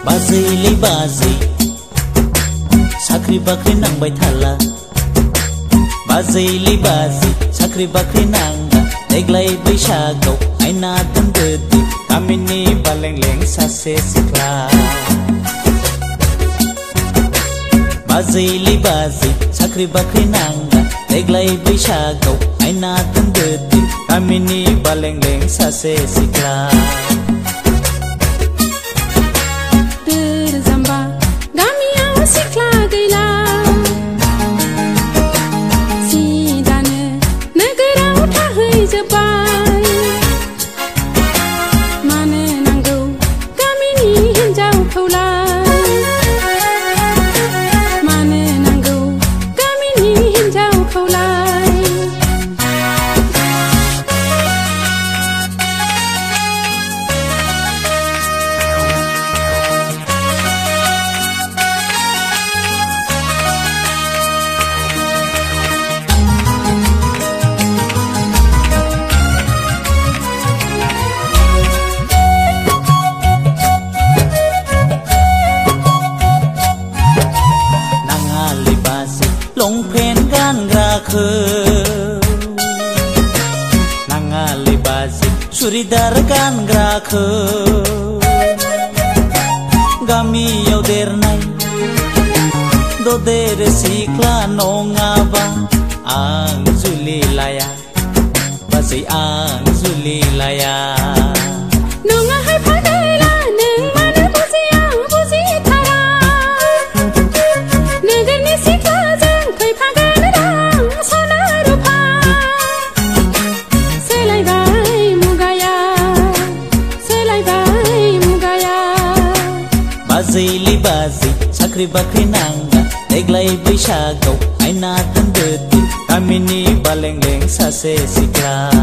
बाजैलै बाजै साख्रि बाख्रि नांबाय थाला बाजैलै बाजै साख्रि बाख्रि नांगा देग्लाय बैसागआव आयना दोनदोदि गामिनि बालेंलें सासे सिख्ला बाजैलै बाजै साख्रि बाख्रि नांगा देग्लाय बैसागआव आयना दोनदोदि गामिनि बालेंलें सासे सिख्ला लंपेन गानग्राखौ नाङालै बाजै सुरिदार गानग्राखौ गामियाव देरनाय ददेर सिख्ला नङाबा आं जुलि लाया बाजै आं जुलि लाया बाजैलै बाजै साख्रि बाख्रि नांगा देग्लाय बैसागआव आयना दोनदोदि गामिनि बालेंलें सासे सिख्ला